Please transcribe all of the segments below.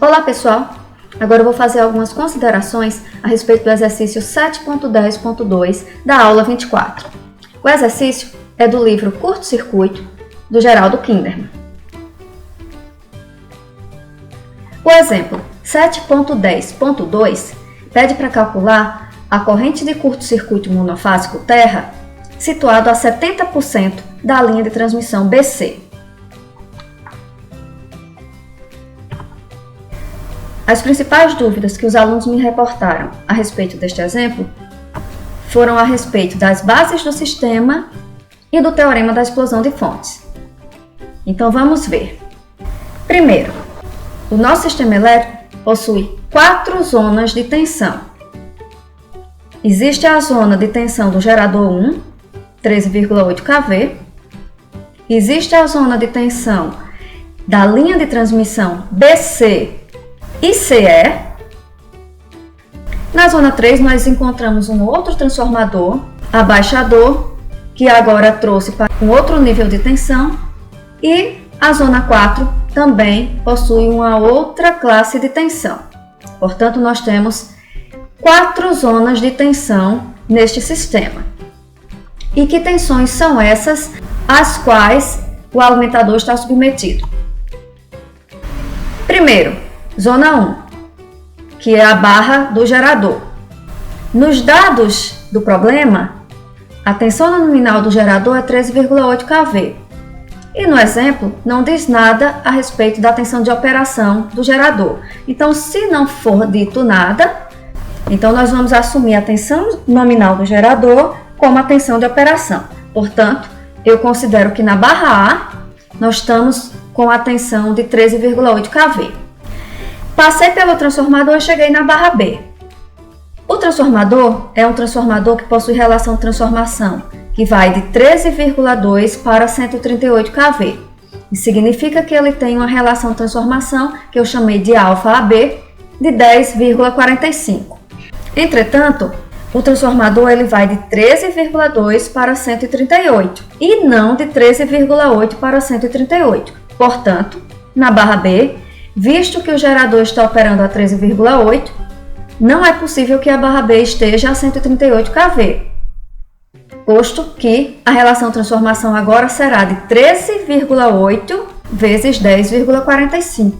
Olá pessoal, agora eu vou fazer algumas considerações a respeito do exercício 7.10.2 da aula 24. O exercício é do livro Curto-Circuito, do Geraldo Kinderman. O exemplo 7.10.2 pede para calcular a corrente de curto-circuito monofásico terra situado a 70% da linha de transmissão BC. As principais dúvidas que os alunos me reportaram a respeito deste exemplo foram a respeito das bases do sistema e do teorema da explosão de fontes. Então vamos ver. Primeiro, o nosso sistema elétrico possui 4 zonas de tensão. Existe a zona de tensão do gerador 1, 13,8 kV. Existe a zona de tensão da linha de transmissão BC e CE. Na zona 3, nós encontramos um outro transformador, abaixador, que agora trouxe para um outro nível de tensão. E a zona 4 também possui uma outra classe de tensão. Portanto, nós temos 4 zonas de tensão neste sistema. E que tensões são essas às quais o alimentador está submetido? Primeiro, zona 1, que é a barra do gerador. Nos dados do problema, a tensão nominal do gerador é 13,8 kV. E no exemplo, não diz nada a respeito da tensão de operação do gerador. Então, se não for dito nada, então nós vamos assumir a tensão nominal do gerador como a tensão de operação. Portanto, eu considero que na barra A, nós estamos com a tensão de 13,8 kV. Passei pelo transformador e cheguei na barra B. O transformador é um transformador que possui relação de transformação, que vai de 13,2 para 138 kV. Isso significa que ele tem uma relação de transformação, que eu chamei de αβ, de 10,45. Entretanto, o transformador ele vai de 13,2 para 138 e não de 13,8 para 138. Portanto, na barra B, visto que o gerador está operando a 13,8, não é possível que a barra B esteja a 138 kV, posto que a relação de transformação agora será de 13,8 vezes 10,45.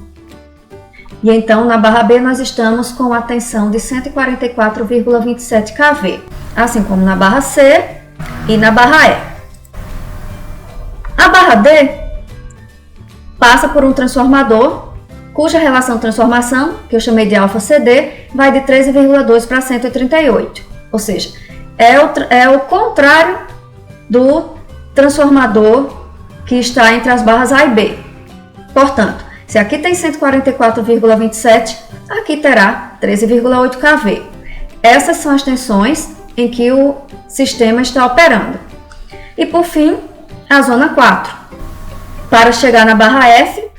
E então, na barra B, nós estamos com a tensão de 144,27 kV, assim como na barra C e na barra E. A barra D passa por um transformador cuja relação de transformação, que eu chamei de αβCD, vai de 13,2 para 138. Ou seja, é o contrário do transformador que está entre as barras A e B. Portanto, se aqui tem 144,27, aqui terá 13,8 kV. Essas são as tensões em que o sistema está operando. E por fim, a zona 4. Para chegar na barra F,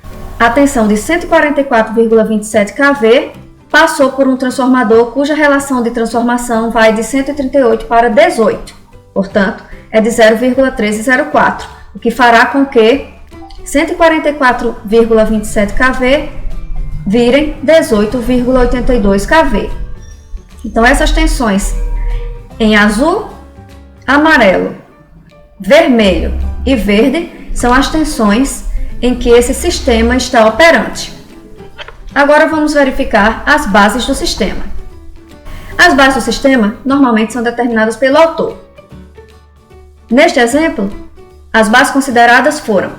a tensão de 144,27 kV passou por um transformador cuja relação de transformação vai de 138 para 18. Portanto, é de 0,1304, o que fará com que 144,27 kV virem 18,82 kV. Então, essas tensões em azul, amarelo, vermelho e verde são as tensões em que esse sistema está operante. Agora vamos verificar as bases do sistema. As bases do sistema normalmente são determinadas pelo autor. Neste exemplo, as bases consideradas foram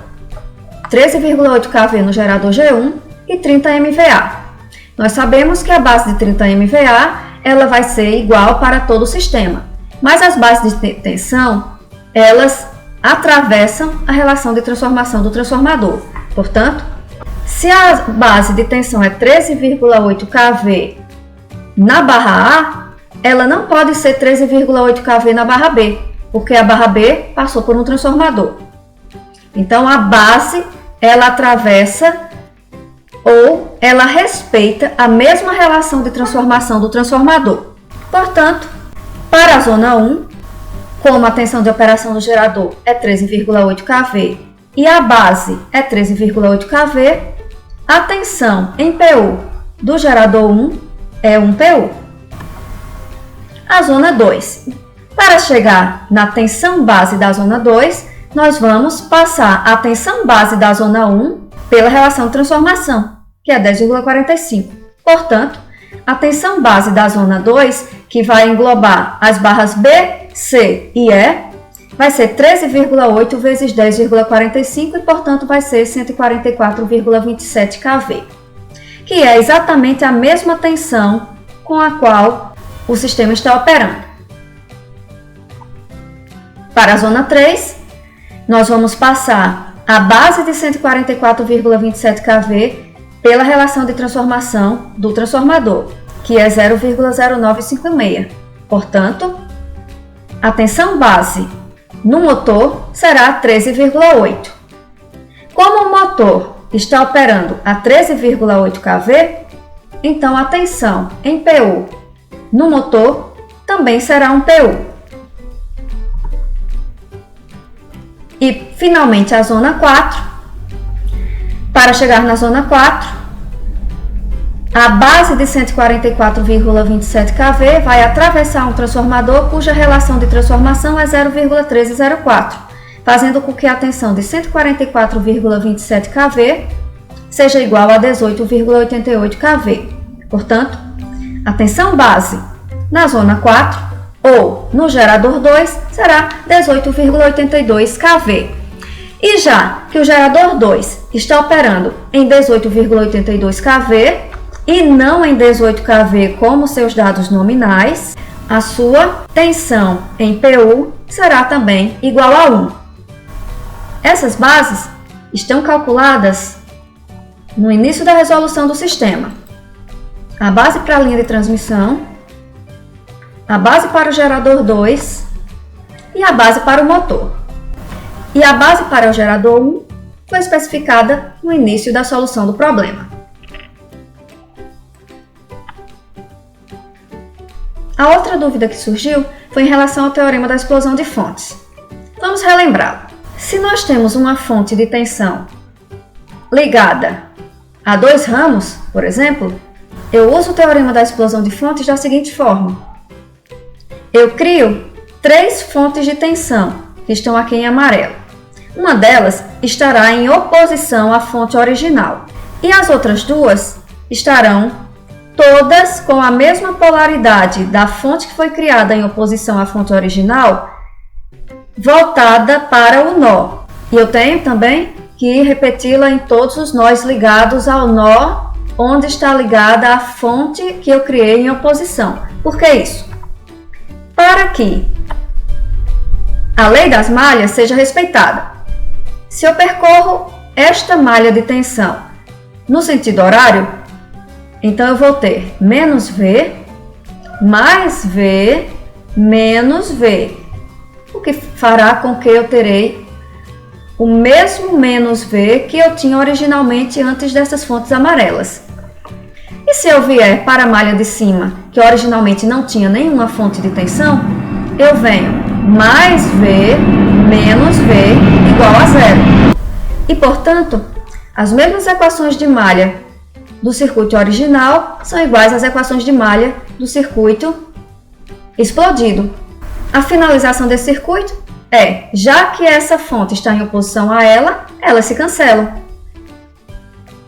13,8 kV no gerador G1 e 30 MVA. Nós sabemos que a base de 30 MVA ela vai ser igual para todo o sistema, mas as bases de tensão elas atravessam a relação de transformação do transformador. Portanto, se a base de tensão é 13,8 kV na barra A, ela não pode ser 13,8 kV na barra B, porque a barra B passou por um transformador. Então, a base, ela atravessa ou ela respeita a mesma relação de transformação do transformador. Portanto, para a zona 1, como a tensão de operação do gerador é 13,8 kV e a base é 13,8 kV, a tensão em PU do gerador 1 é 1 PU. A zona 2. Para chegar na tensão base da zona 2, nós vamos passar a tensão base da zona 1 pela relação de transformação, que é 10,45. Portanto, a tensão base da zona 2, que vai englobar as barras B, C e E, vai ser 13,8 vezes 10,45 e, portanto, vai ser 144,27 kV, que é exatamente a mesma tensão com a qual o sistema está operando. Para a zona 3, nós vamos passar a base de 144,27 kV pela relação de transformação do transformador, que é 0,0956. Portanto, a tensão base no motor será 13,8. Como o motor está operando a 13,8 kV, então a tensão em PU no motor também será um PU. E, finalmente, a zona 4. Para chegar na zona 4, a base de 144,27 kV vai atravessar um transformador cuja relação de transformação é 0,1304, fazendo com que a tensão de 144,27 kV seja igual a 18,88 kV. Portanto, a tensão base na zona 4 ou no gerador 2 será 18,82 kV. E já que o gerador 2 está operando em 18,82 kV, e não em 18 kV como seus dados nominais, a sua tensão em PU será também igual a 1. Essas bases estão calculadas no início da resolução do sistema. A base para a linha de transmissão, a base para o gerador 2 e a base para o motor. E a base para o gerador 1 foi especificada no início da solução do problema. A outra dúvida que surgiu foi em relação ao teorema da explosão de fontes. Vamos relembrar. Se nós temos uma fonte de tensão ligada a 2 ramos, por exemplo, eu uso o teorema da explosão de fontes da seguinte forma. Eu crio 3 fontes de tensão, que estão aqui em amarelo. Uma delas estará em oposição à fonte original e as outras duas estarão todas com a mesma polaridade da fonte que foi criada em oposição à fonte original, voltada para o nó. E eu tenho também que repeti-la em todos os nós ligados ao nó onde está ligada a fonte que eu criei em oposição. Por que isso? Para que a lei das malhas seja respeitada. Se eu percorro esta malha de tensão no sentido horário, então eu vou ter menos V, mais V, menos V, o que fará com que eu terei o mesmo menos V que eu tinha originalmente antes dessas fontes amarelas. E se eu vier para a malha de cima, que originalmente não tinha nenhuma fonte de tensão, eu venho mais V, menos V, igual a zero. E, portanto, as mesmas equações de malha do circuito original são iguais às equações de malha do circuito explodido. A finalização desse circuito é, já que essa fonte está em oposição a ela, elas se cancelam.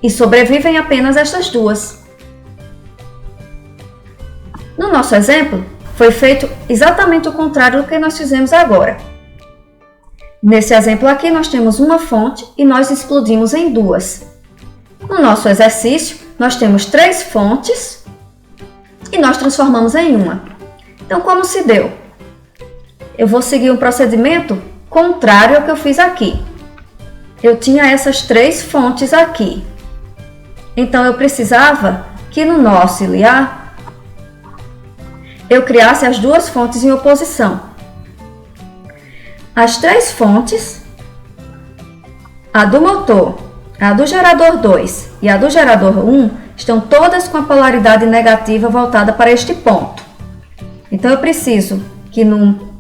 E sobrevivem apenas estas duas. No nosso exemplo, foi feito exatamente o contrário do que nós fizemos agora. Nesse exemplo aqui, nós temos uma fonte e nós explodimos em duas. No nosso exercício, nós temos 3 fontes e nós transformamos em uma. Então, como se deu? Eu vou seguir um procedimento contrário ao que eu fiz aqui. Eu tinha essas 3 fontes aqui. Então, eu precisava que no nó auxiliar eu criasse as 2 fontes em oposição. As 3 fontes, a do motor, a do gerador 2 e a do gerador 1, estão todas com a polaridade negativa voltada para este ponto. Então, eu preciso que no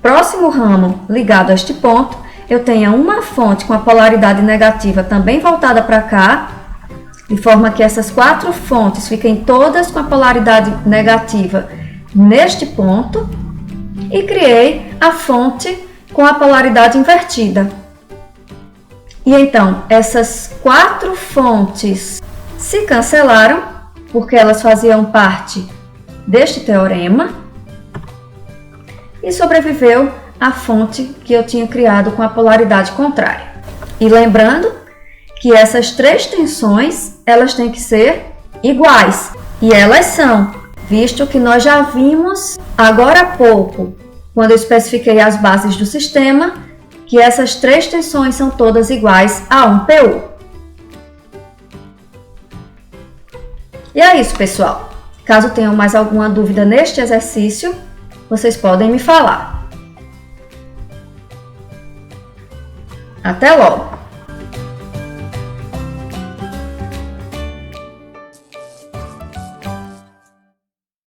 próximo ramo ligado a este ponto, eu tenha uma fonte com a polaridade negativa também voltada para cá de forma que essas 4 fontes fiquem todas com a polaridade negativa neste ponto, e criei a fonte com a polaridade invertida. E então, essas 4 fontes se cancelaram, porque elas faziam parte deste teorema, e sobreviveu a fonte que eu tinha criado com a polaridade contrária. E lembrando que essas 3 tensões, elas têm que ser iguais, e elas são, visto que nós já vimos agora há pouco, quando eu especifiquei as bases do sistema, que essas 3 tensões são todas iguais a 1 PU. E é isso, pessoal. Caso tenham mais alguma dúvida neste exercício, vocês podem me falar. Até logo!